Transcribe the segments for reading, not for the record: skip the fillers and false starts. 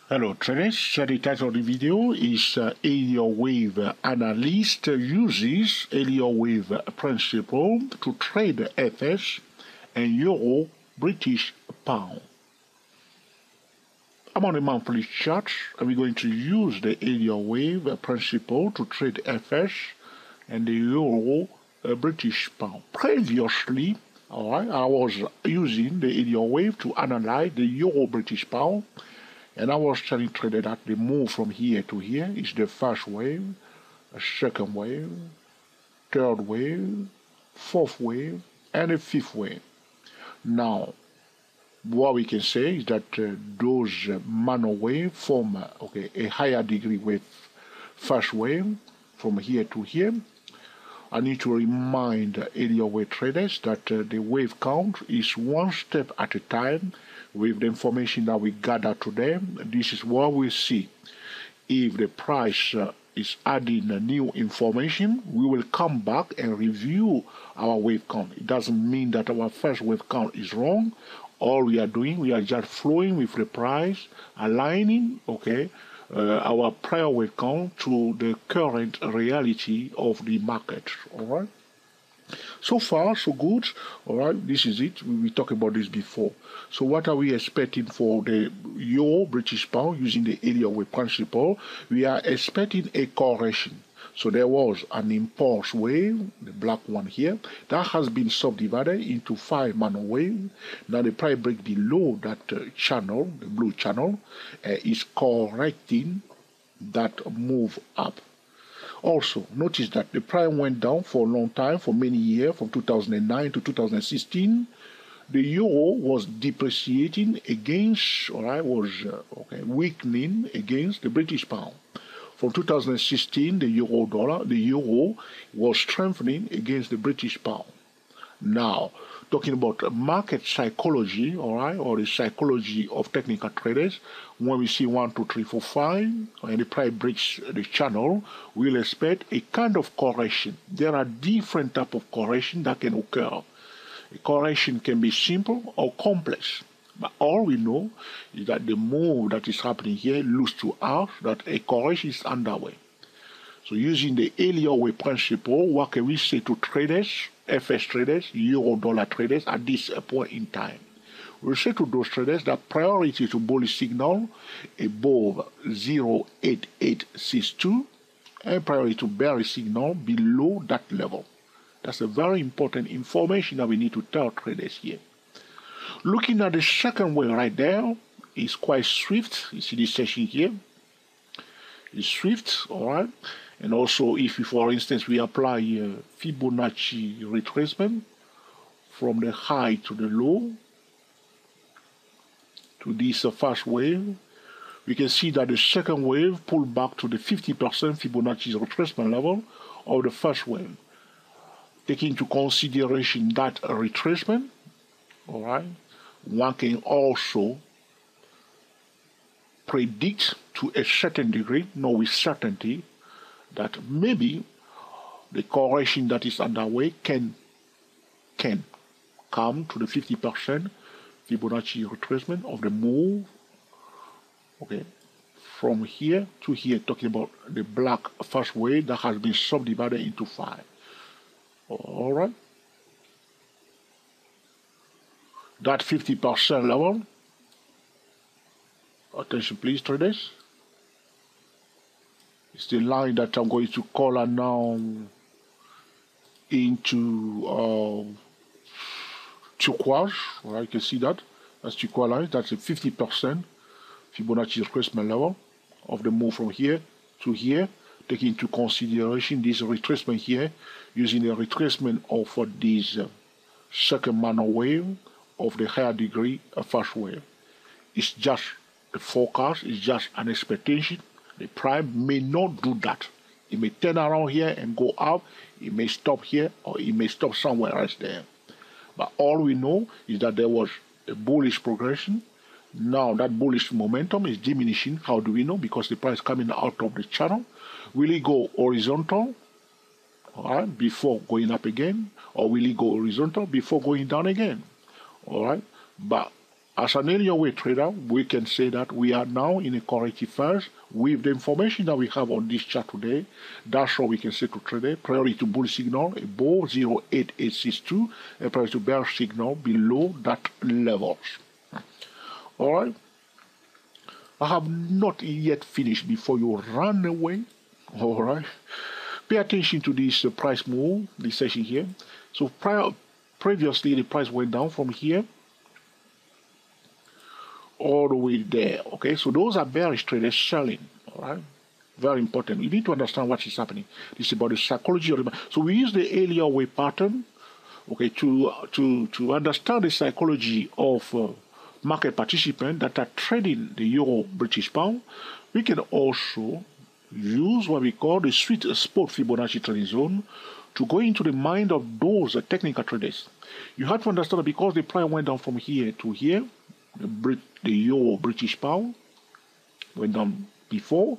Hello traders, the title of the video is Elliott Wave Analyst uses Elliott Wave principle to trade FS and Euro British Pound. I'm on a monthly chart and we're going to use the Elliott Wave principle to trade FS and the Euro British Pound. Previously, I was using the Elliott Wave to analyze the Euro British Pound. And I was telling trader that the move from here to here is the first wave, a second wave, third wave, fourth wave, and a fifth wave. Now, what we can say is that those minor waves form a higher degree with first wave from here to here. I need to remind Elliott Wave traders that the wave count is one step at a time. With the information that we gather today, this is what we see. If the price is adding new information, we will come back and review our wave count. It doesn't mean that our first wave count is wrong. All we are doing, we are just flowing with the price, aligning, our prior wave count to the current reality of the market. All right. So far, so good. All right, this is it. We talked about this before. So what are we expecting for the Euro British Pound using the Elliott Wave principle? We are expecting a correction. So there was an impulse wave, the black one here, that has been subdivided into 5 minor waves. Now the price break below that channel, the blue channel, is correcting that move up. Also, notice that the price went down for a long time, for many years, from 2009 to 2016. The euro was depreciating against, weakening against the British pound. From 2016, the euro was strengthening against the British pound. Now, talking about market psychology, or the psychology of technical traders, when we see 1, 2, 3, 4, 5, and the price breaks the channel, we'll expect a kind of correction. There are different types of correction that can occur. A correction can be simple or complex. But all we know is that the move that is happening here looks to us that a correction is underway. So using the Elliott Wave principle, what can we say to traders, FS traders, euro-dollar traders at this point in time? We'll say to those traders that priority to bullish signal above 0.8862 and priority to bearish signal below that level. That's a very important information that we need to tell traders here. Looking at the second wave right there, is quite swift. You see this section here. It's swift, all right? And also, if, for instance, we apply Fibonacci retracement from the high to the low to this first wave, we can see that the second wave pulled back to the 50% Fibonacci retracement level of the first wave. Taking into consideration that retracement, all right, one can also predict to a certain degree, not with certainty, that maybe the correction that is underway can come to the 50% Fibonacci retracement of the move, from here to here, talking about the black first wave that has been subdivided into 5. All right. That 50% level, attention please traders, it's the line that I'm going to color now into turquoise. All right, you can see that. That's turquoise line. That's a 50% Fibonacci retracement level of the move from here to here, taking into consideration this retracement here, using the retracement of this second minor wave of the higher degree first wave. It's just a forecast, it's just an expectation. The price may not do that. It may turn around here and go up, it may stop here, or it may stop somewhere else there. But all we know is that there was a bullish progression. Now that bullish momentum is diminishing. How do we know? Because the price is coming out of the channel. Will it go horizontal, all right, before going up again? Or will it go horizontal before going down again? All right, but as an area weight trader, we can say that we are now in a corrective phase with the information that we have on this chart today. That's what we can say to trader. Priority to bull signal above 0.8862 and priority to bear signal below that levels. All right. I have not yet finished before you run away. All right. Pay attention to this price move, this session here. So previously, the price went down from here all the way there. Okay, so those are bearish traders selling. All right, very important. You need to understand what is happening. This is about the psychology of the market. So we use the Elliott wave pattern, okay, to understand the psychology of market participants that are trading the euro British pound. We can also use what we call the sweet spot Fibonacci trading zone to go into the mind of those technical traders. You have to understand that because the price went down from here to here, the euro British pound went down before.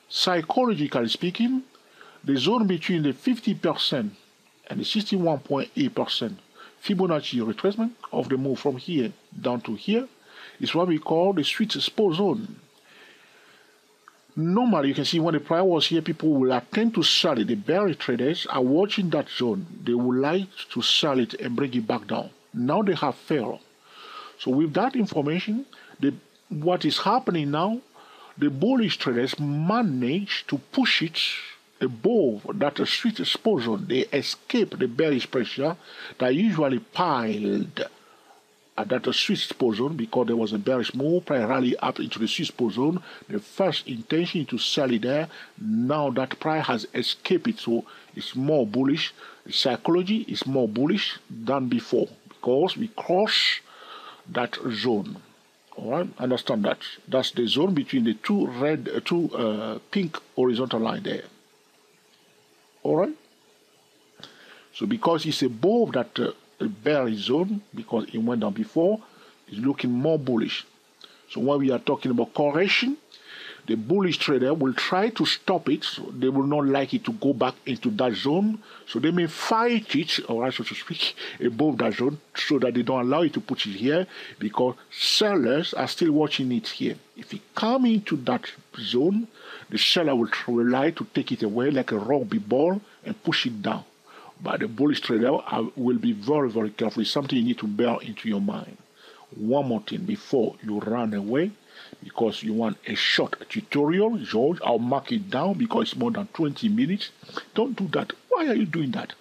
Psychologically speaking, the zone between the 50% and the 61.8% Fibonacci retracement of the move from here down to here is what we call the sweet spot zone. Normally, you can see when the price was here, people will attempt to sell it. The bearish traders are watching that zone. They would like to sell it and bring it back down. Now they have failed. So with that information, what is happening now, the bullish traders manage to push it above that sweet spot zone. They escape the bearish pressure that usually piled at that sweet spot zone because there was a bearish move, price rally up into the sweet spot zone. The first intention to sell it there. Now that price has escaped it, so it's more bullish. The psychology is more bullish than before because we cross that zone. All right, understand that. That's the zone between the two pink horizontal line there. All right. So because it's above that bearish zone, because it went down before, it's looking more bullish. So when we are talking about correction, the bullish trader will try to stop it. So they will not like it to go back into that zone. So they may fight it, all right, so to speak, above that zone so that they don't allow it to put it here because sellers are still watching it here. If it comes into that zone, the seller will try to take it away like a rugby ball and push it down. But the bullish trader will be very, very careful. It's something you need to bear into your mind. One more thing before you run away, because you want a short tutorial, George, I'll mark it down because it's more than 20 minutes. Don't do that. Why are you doing that?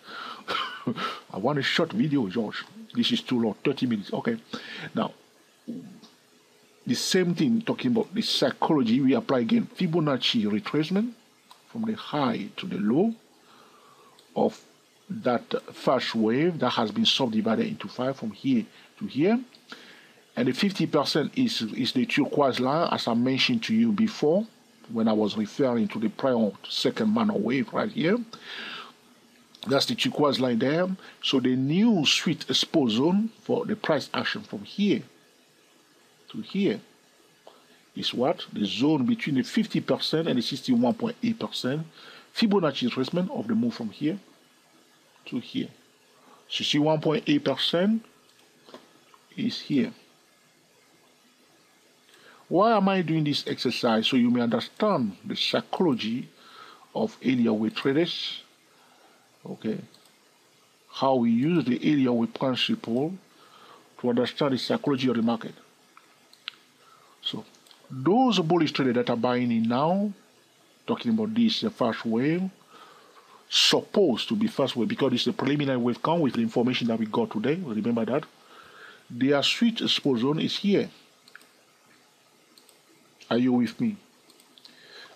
I want a short video, George. This is too long, 30 minutes. Okay. Now, the same thing, talking about the psychology, we apply again Fibonacci retracement from the high to the low of that first wave that has been subdivided into 5 from here to here. And the 50% is the turquoise line, as I mentioned to you before, when I was referring to the prior second minor wave right here. That's the turquoise line there. So the new sweet spot zone for the price action from here to here is what? The zone between the 50% and the 61.8% Fibonacci retracement of the move from here to here. 61.8% is here. Why am I doing this exercise? So you may understand the psychology of Elliott wave traders. Okay. How we use the Elliott wave principle to understand the psychology of the market. So those bullish traders that are buying in now, talking about this first wave, supposed to be first wave because it's a preliminary wave count with the information that we got today. Remember that. Their sweet spot zone is here. Are you with me?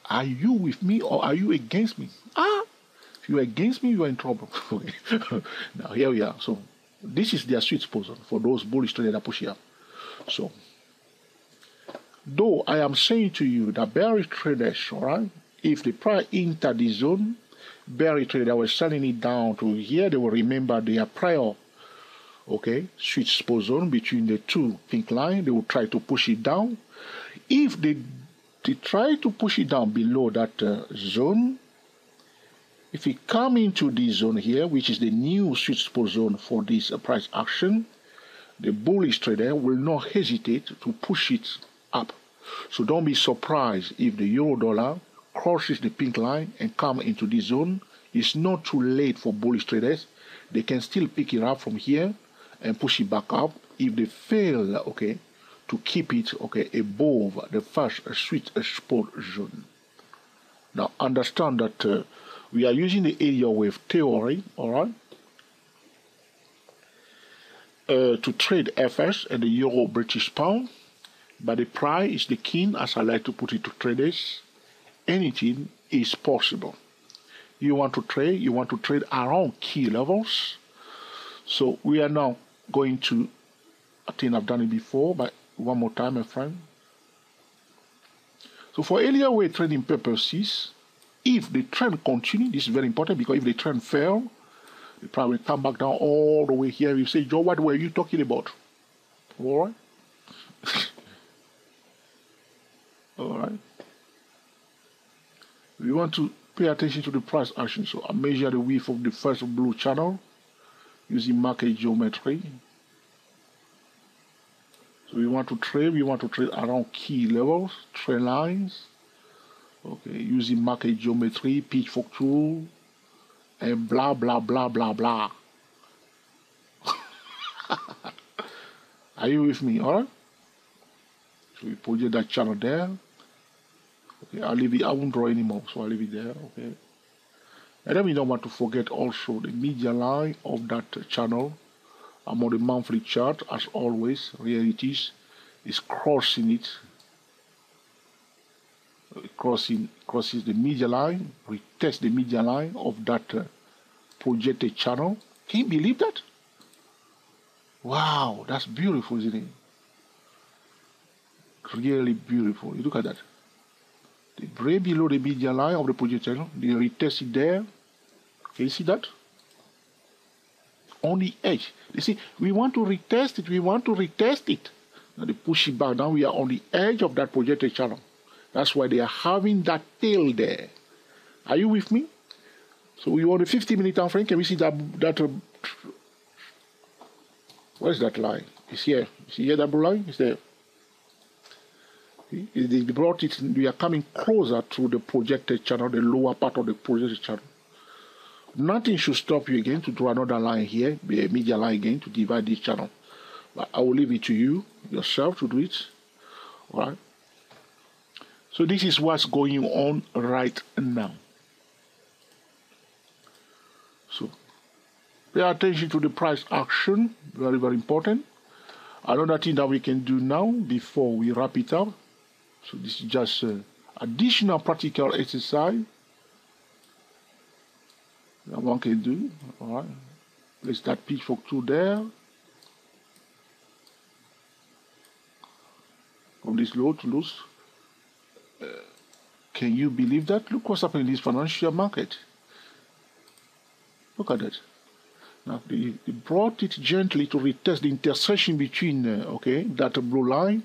Are you with me or are you against me? If you're against me, you are in trouble. Okay. Now, here we are. So, this is their sweet spot zone for those bullish traders that push here. So, though I am saying to you that bearish traders, all right, if the price enter the zone, bearish traders were selling it down to here, they will remember their prior, okay, sweet spot zone between the two pink line. They will try to push it down. If they try to push it down below that zone, if it come into this zone here, which is the new sweet spot zone for this price action, the bullish trader will not hesitate to push it up. So don't be surprised if the euro dollar crosses the pink line and come into this zone. It's not too late for bullish traders. They can still pick it up from here and push it back up if they fail, okay, to keep it, okay, above the first sweet spot zone. Now understand that we are using the area wave theory, all right, to trade FS and the euro British pound, but the price is the king, as I like to put it to traders. Anything is possible. You want to trade around key levels. So we are now going to, I think I've done it before, but one more time, my friend. So for area wave trading purposes, if the trend continues, this is very important, because if the trend fail, the price will come back down all the way here. You say, Joe, what were you talking about? All right. All right. We want to pay attention to the price action. So I measure the width of the first blue channel using market geometry. So we want to trade around key levels, trend lines. Okay, using market geometry, pitchfork tool, and blah blah blah blah blah. Are you with me? All right. So we project that channel there. Okay, I'll leave it. I won't draw anymore, so I'll leave it there. Okay. And then we don't want to forget also the media line of that channel. I'm on the monthly chart, as always. Realities is crossing it. Crosses the media line. We test the media line of that projected channel. Can you believe that? Wow, that's beautiful, isn't it? Really beautiful. You look at that. They break below the media line of the projected channel. They retest it there. Can you see that? On the edge. You see, we want to retest it. Now they push it back. Now we are on the edge of that projected channel. That's why they are having that tail there. Are you with me? So we want a 50-minute time frame. Can we see that what is that line? It's here. See here, that blue line? It's there. They brought it. We are coming closer to the projected channel, the lower part of the projected channel. Nothing should stop you again to draw another line here, a media line again to divide this channel. But I will leave it to you yourself to do it. All right. So this is what's going on right now. So pay attention to the price action. Very, very important. Another thing that we can do now before we wrap it up. So this is just additional practical exercise that one can do. All right. Place that pitchfork tool there. From this low to lows. Can you believe that? Look what's happening in this financial market. Look at that. Now they brought it gently to retest the intersection between that blue line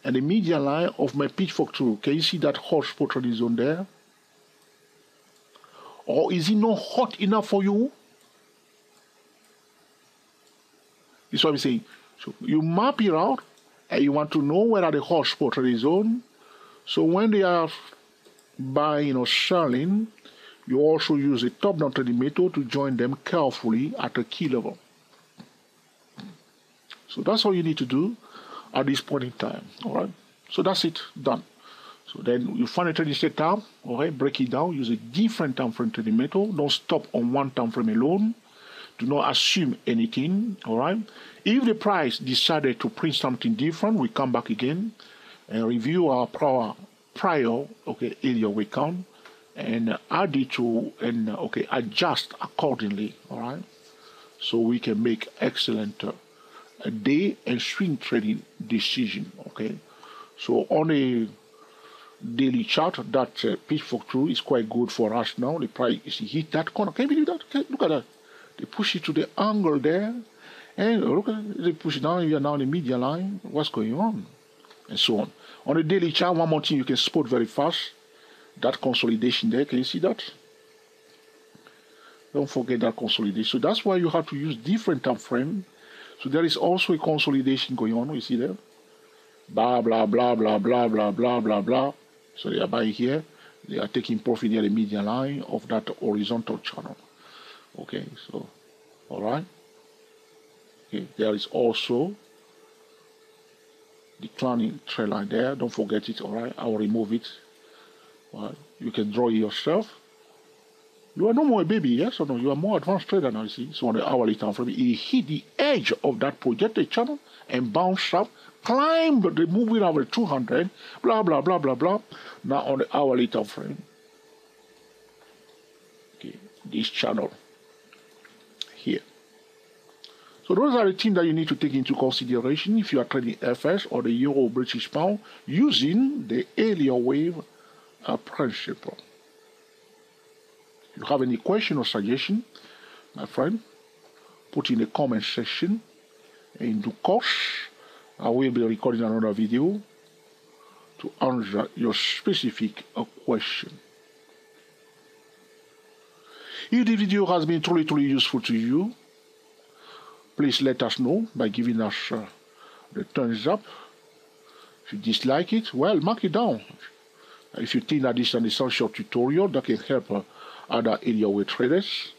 and the median line of my pitchfork tool. Can you see that hot spot on the zone there? Or is it not hot enough for you? This is what I'm saying. So you map it out and you want to know where are the hot spots on the zone. So when they are buying or selling, you also use a top-down trading method to join them carefully at a key level. So that's all you need to do at this point in time. All right. So that's it. Done. So then you find a trading setup. All right. Break it down. Use a different time frame trading method. Don't stop on one time frame alone. Do not assume anything. All right. If the price decided to print something different, we come back again and review our prior area weight count and add it to and adjust accordingly. All right. So we can make excellent day and swing trading decision. Okay. So on a daily chart, that pitchfork tool is quite good for us now. The price is hit that corner. Can you believe that? Look at that. They push it to the angle there, and look at it. They push it down. We are now in the media line. What's going on? And so on. On the daily chart, one more thing you can spot very fast. That consolidation there. Can you see that? Don't forget that consolidation. So that's why you have to use different time frame So there is also a consolidation going on. You see there? Blah, blah, blah, blah, blah, blah, blah, blah, blah. So they are buying here. They are taking profit near the median line of that horizontal channel. Okay, so, all right. Okay, there is also declining trend line there. Don't forget it, all right? I will remove it. All right. You can draw it yourself. You are no more a baby, yes or no? You are more advanced trader now, you see. So on the hourly time frame, it hit the edge of that projected channel and bounced up, climbed the moving average 200, blah, blah, blah, blah, blah. Now on the hourly time frame, okay, this channel here. So those are the things that you need to take into consideration if you are trading FS or the Euro British Pound using the Elliott wave principle. If you have any question or suggestion, my friend, put in the comment section. In due course, I will be recording another video to answer your specific question. If the video has been truly useful to you, please let us know by giving us the thumbs up. If you dislike it, well, mark it down. If you think that this is an essential tutorial that can help other Elliott wave traders,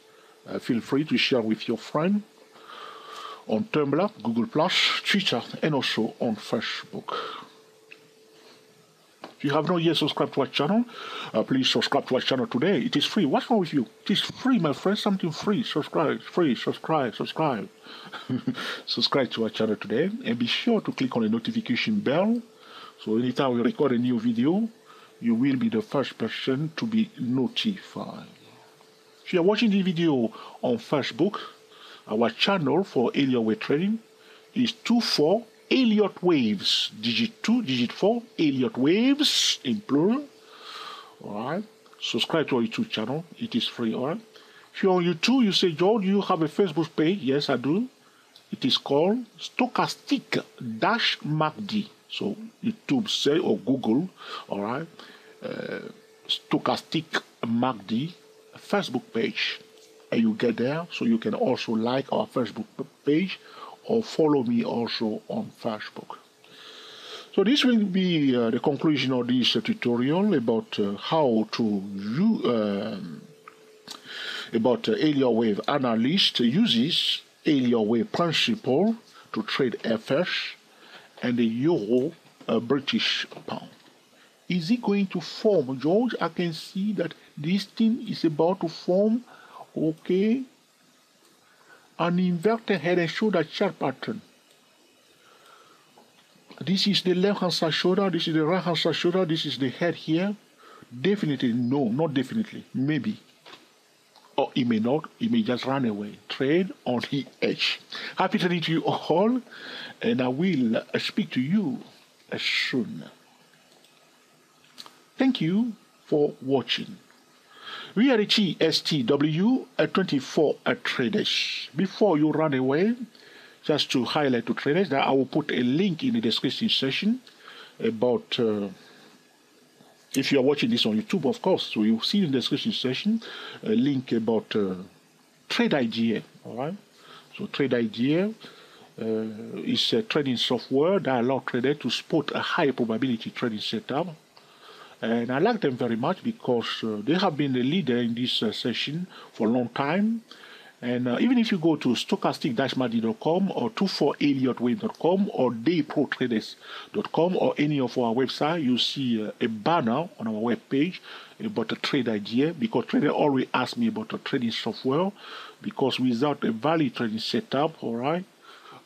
feel free to share with your friend on Tumblr, Google+, Twitter, and also on Facebook. If you have not yet subscribed to our channel, please subscribe to our channel today. It is free. What's wrong with you? It is free, my friend. Something free. Subscribe. Free. Subscribe. Subscribe. Subscribe to our channel today. And be sure to click on the notification bell. So anytime we record a new video, you will be the first person to be notified. If you are watching this video on Facebook, our channel for Elliott wave trading is 24 Elliott waves, digit 2, digit 4, Elliott waves in plural. Alright, subscribe to our YouTube channel, it is free. Alright, if you're on YouTube, you say, George, you have a Facebook page? Yes, I do. It is called Stochastic-MACD. So YouTube say or Google, alright, Stochastic-MACD Facebook page, and you get there. So you can also like our Facebook page or follow me also on Facebook. So this will be the conclusion of this tutorial about how to about Elliott wave analyst uses Elliott wave principle to trade FS and the Euro British Pound. Is it going to form, George? I can see that this thing is about to form, okay, an inverted head and shoulder chart pattern. This is the left hand side shoulder, this is the right hand side shoulder, this is the head here. Definitely, no, not definitely, maybe. Or it may not, it may just run away. Trade on the edge. Happy trading to you all, and I will speak to you soon. Thank you for watching. We are the GSTW 24 traders. Before you run away, just to highlight to traders that I will put a link in the description section about, if you are watching this on YouTube, of course, so you'll see in the description section a link about Trade Idea, all right? So Trade Idea is a trading software that allows traders to spot a high probability trading setup. And I like them very much because they have been the leader in this session for a long time. And even if you go to stochastic-mad.com or 24elliottwave.com or dayprotraders.com or any of our websites, you see a banner on our webpage about a trade idea, because traders always ask me about a trading software, because without a valid trading setup, all right,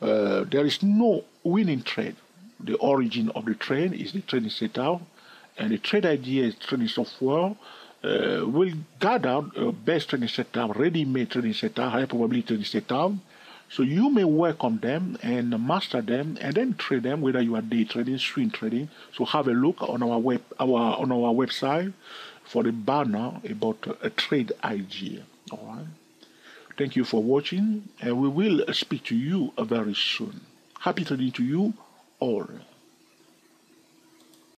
there is no winning trade. The origin of the trade is the trading setup. And the trade idea trading software will gather best trading setup, ready-made trading setup, high probability trading setup. So you may work on them and master them, and then trade them, whether you are day trading, swing trading. So have a look on our website for the banner about a trade idea. All right. Thank you for watching, and we will speak to you very soon. Happy trading to you all.